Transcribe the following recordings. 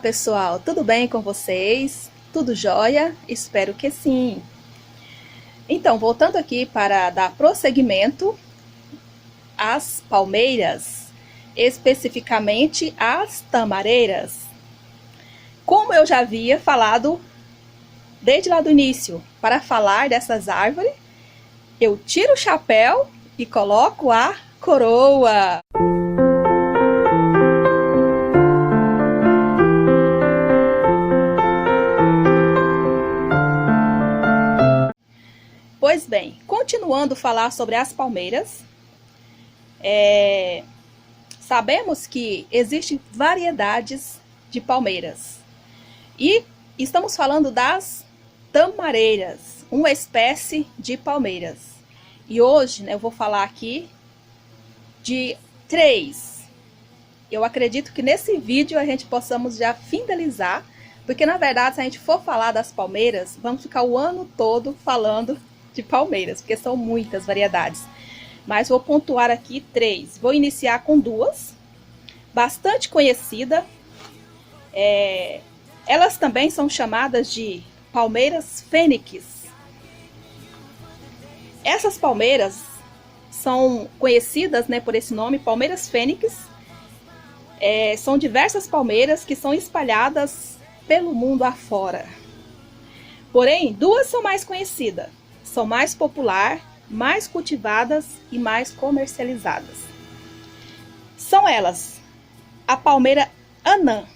pessoal, tudo bem com vocês? Tudo jóia? Espero que sim. Então, voltando aqui para dar prosseguimento às palmeiras, especificamente às tamareiras. Como eu já havia falado desde lá do início, para falar dessas árvores, eu tiro o chapéu e coloco a coroa. Pois bem, continuando a falar sobre as palmeiras, sabemos que existem variedades de palmeiras e estamos falando das tamareiras, uma espécie de palmeiras. E hoje, eu vou falar aqui de 3. Eu acredito que nesse vídeo a gente possamos já finalizar, porque na verdade se a gente for falar das palmeiras, vamos ficar o ano todo falando de palmeiras, porque são muitas variedades. Mas vou pontuar aqui 3. Vou iniciar com 2, bastante conhecida. Elas também são chamadas de palmeiras fênix. Essas palmeiras são conhecidas, por esse nome, palmeiras fênix. São diversas palmeiras que são espalhadas pelo mundo afora. Porém, 2 são mais conhecidas. São mais populares, mais cultivadas e mais comercializadas. São elas a palmeira anã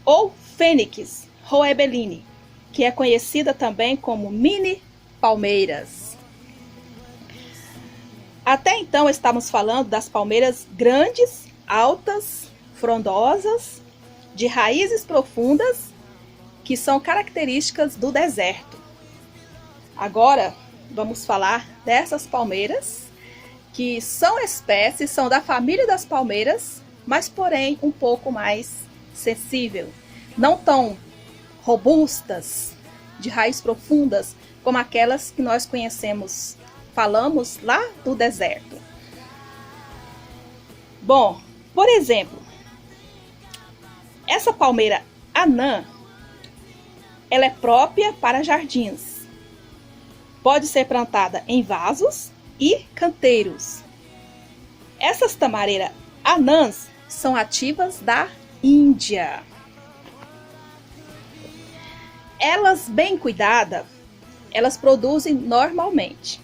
ou fênix roebeline, que é conhecida também como mini palmeiras. Até então estávamos falando das palmeiras grandes, altas, frondosas, de raízes profundas, que são características do deserto. Agora, vamos falar dessas palmeiras, que são espécies, são da família das palmeiras, mas porém um pouco mais sensível. Não tão robustas, de raízes profundas, como aquelas que nós conhecemos, falamos lá do deserto. Bom, por exemplo, essa palmeira anã, ela é própria para jardins. Pode ser plantada em vasos e canteiros. Essas tamareiras anãs são ativas da Índia. Elas, bem cuidadas, elas produzem normalmente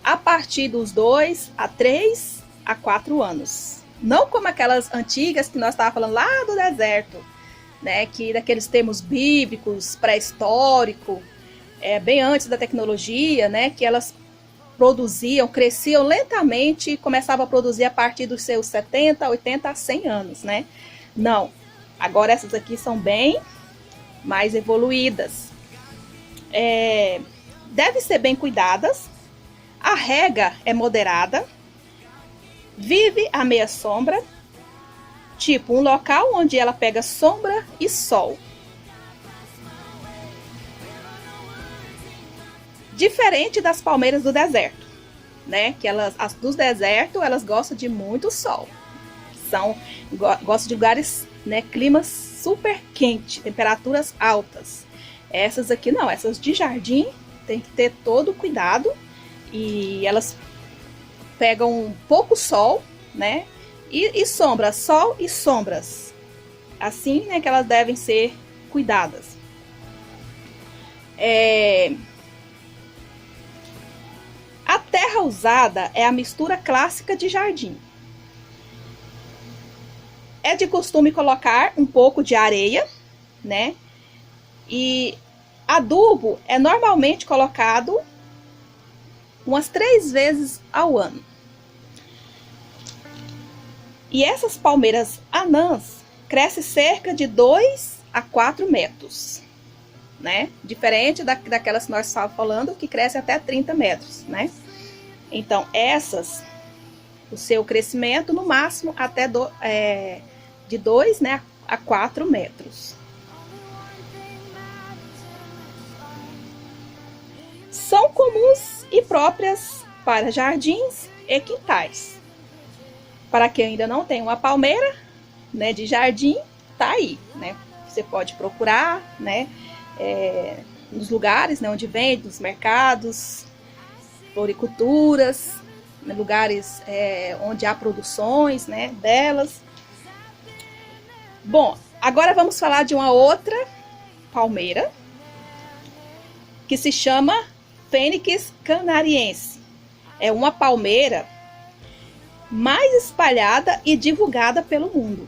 a partir dos 2 a 3 a 4 anos. Não como aquelas antigas que nós estávamos falando lá do deserto, que daqueles termos bíblicos, pré-histórico, bem antes da tecnologia, que elas produziam, cresciam lentamente e começavam a produzir a partir dos seus 70, 80 a 100 anos, Não, agora essas aqui são bem mais evoluídas. Devem ser bem cuidadas, a rega é moderada, vive à meia sombra, tipo um local onde ela pega sombra e sol. Diferente das palmeiras do deserto, que as dos desertos, elas gostam de muito sol. Gostam de lugares, climas super quentes, temperaturas altas. Essas aqui não, essas de jardim tem que ter todo cuidado e elas pegam pouco sol, e sombra, sol e sombras. Assim, que elas devem ser cuidadas. A terra usada é a mistura clássica de jardim. É de costume colocar um pouco de areia, E adubo é normalmente colocado umas 3 vezes ao ano. E essas palmeiras anãs crescem cerca de 2 a 4 metros. Diferente daquelas que nós estávamos falando, que crescem até 30 metros, Então, essas, o seu crescimento, no máximo, até de 2 a 4 metros. São comuns e próprias para jardins e quintais. Para quem ainda não tem uma palmeira, de jardim, tá tá aí, né? Você pode procurar, né? Nos lugares, né, onde vende, nos mercados, floriculturas, né, lugares onde há produções, né, delas. Bom, agora vamos falar de uma outra palmeira que se chama Fênix canariense. É uma palmeira mais espalhada e divulgada pelo mundo.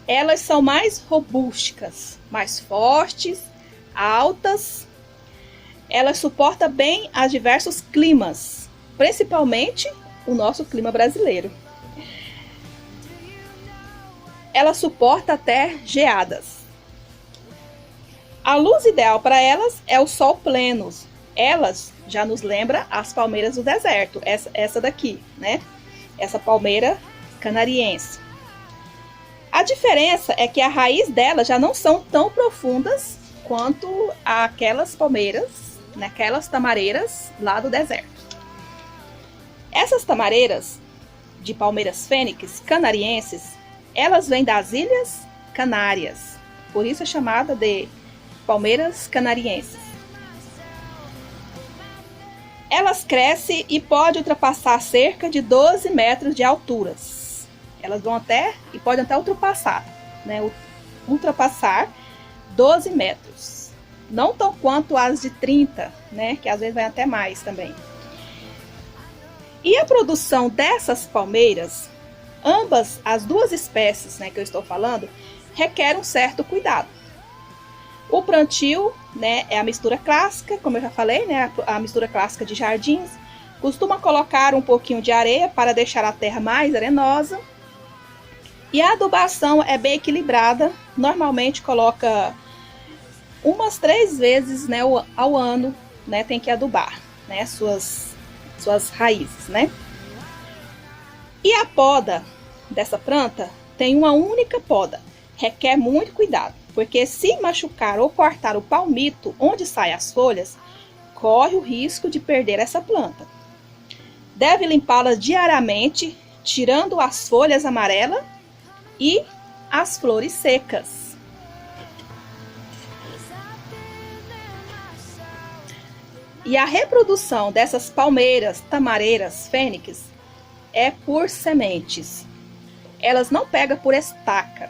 Elas são mais robustas, mais fortes, altas. Elas suportam bem a diversos climas, principalmente o nosso clima brasileiro. Ela suporta até geadas. A luz ideal para elas é o sol pleno. Elas já nos lembra as palmeiras do deserto, essa daqui, né? Essa palmeira canariense. A diferença é que a raiz delas já não são tão profundas quanto aquelas palmeiras, né? Aquelas tamareiras lá do deserto. Essas tamareiras de palmeiras fênix canarienses, elas vêm das Ilhas Canárias, por isso é chamada de palmeiras canarienses. Elas crescem e podem ultrapassar cerca de 12 metros de altura. Elas vão até e podem até ultrapassar, né? Ultrapassar 12 metros. Não tão quanto as de 30, né? Que às vezes vai até mais também. E a produção dessas palmeiras, ambas as duas espécies, né, que eu estou falando, requer um certo cuidado. O plantio, né, é a mistura clássica, como eu já falei, né, a mistura clássica de jardins. Costuma colocar um pouquinho de areia para deixar a terra mais arenosa. E a adubação é bem equilibrada. Normalmente coloca umas 3 vezes, né, ao ano, né, tem que adubar, né, suas raízes, né? E a poda dessa planta tem uma única poda. Requer muito cuidado, porque se machucar ou cortar o palmito onde saem as folhas, corre o risco de perder essa planta. Deve limpá-la diariamente, tirando as folhas amarelas e as flores secas. E a reprodução dessas palmeiras tamareiras fênix é por sementes. Elas não pegam por estaca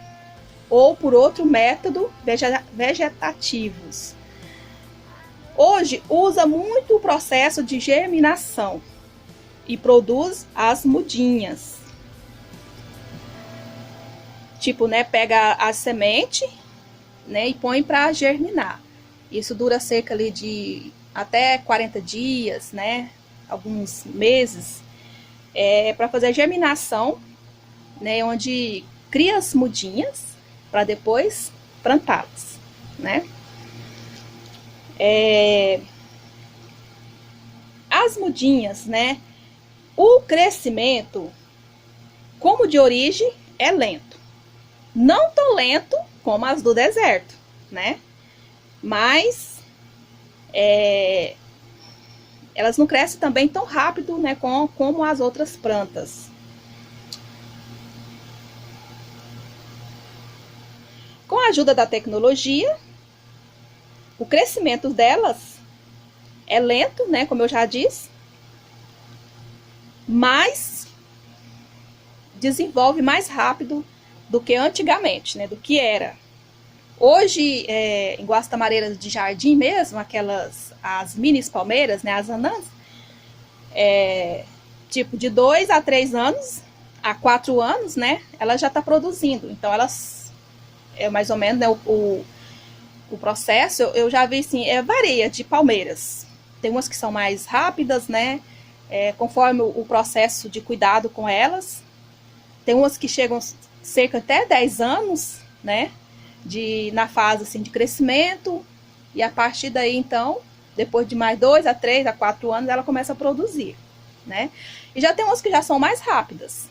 ou por outro método vegetativos. Hoje usa muito o processo de germinação e produz as mudinhas. Tipo, né, pega a semente, né, e põe para germinar. Isso dura cerca ali de até 40 dias, né, alguns meses, para fazer a germinação, né, onde cria as mudinhas para depois plantá-las, né. As mudinhas, né, o crescimento, como de origem, é lento. Não tão lento como as do deserto, né, mas elas não crescem também tão rápido, né, como as outras plantas. Com a ajuda da tecnologia, o crescimento delas é lento, né, como eu já disse, mas desenvolve mais rápido do que antigamente, né, do que era. Hoje, em guastamareiras de jardim mesmo, as mini palmeiras, né, as anãs, tipo de 2 a 3 anos, a 4 anos, né, ela já está produzindo. Então, elas, mais ou menos, né, o processo, eu já vi assim, varia de palmeiras. Tem umas que são mais rápidas, né, conforme o processo de cuidado com elas. Tem umas que chegam cerca até 10 anos, né, na fase assim, de crescimento, e a partir daí, então, depois de mais 2 a 3 a 4 anos, ela começa a produzir, né? E já tem umas que já são mais rápidas,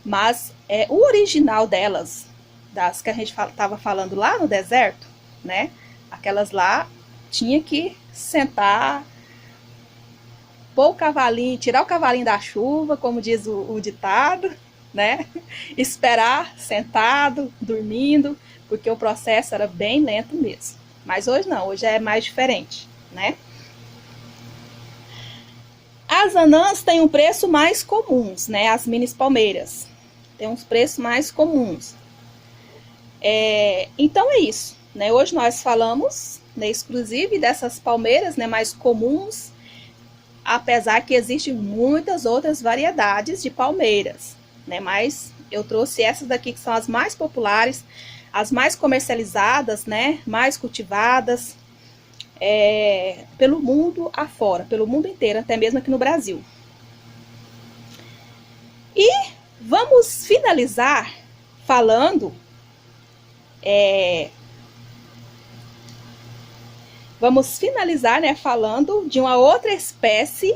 mas o original delas, das que a gente estava falando lá no deserto, né? Aquelas lá, tinha que sentar, pôr o cavalinho, tirar o cavalinho da chuva, como diz o ditado, né? Esperar sentado, dormindo, porque o processo era bem lento mesmo. Mas hoje não, hoje é mais diferente, né? As anãs têm um preço mais comuns, né? As mini palmeiras têm uns preços mais comuns. Então é isso, né? Hoje nós falamos, né, exclusive dessas palmeiras, né, mais comuns, apesar que existem muitas outras variedades de palmeiras, né? Mas eu trouxe essas daqui que são as mais populares, as mais comercializadas, né? Mais cultivadas pelo mundo afora, pelo mundo inteiro, até mesmo aqui no Brasil. E vamos finalizar falando né, falando de uma outra espécie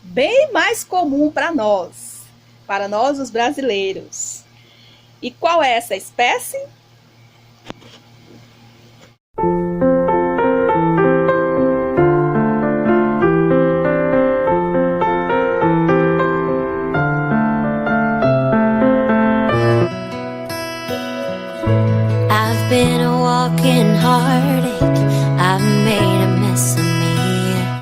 bem mais comum para nós os brasileiros. E qual é essa espécie? I've been walking hard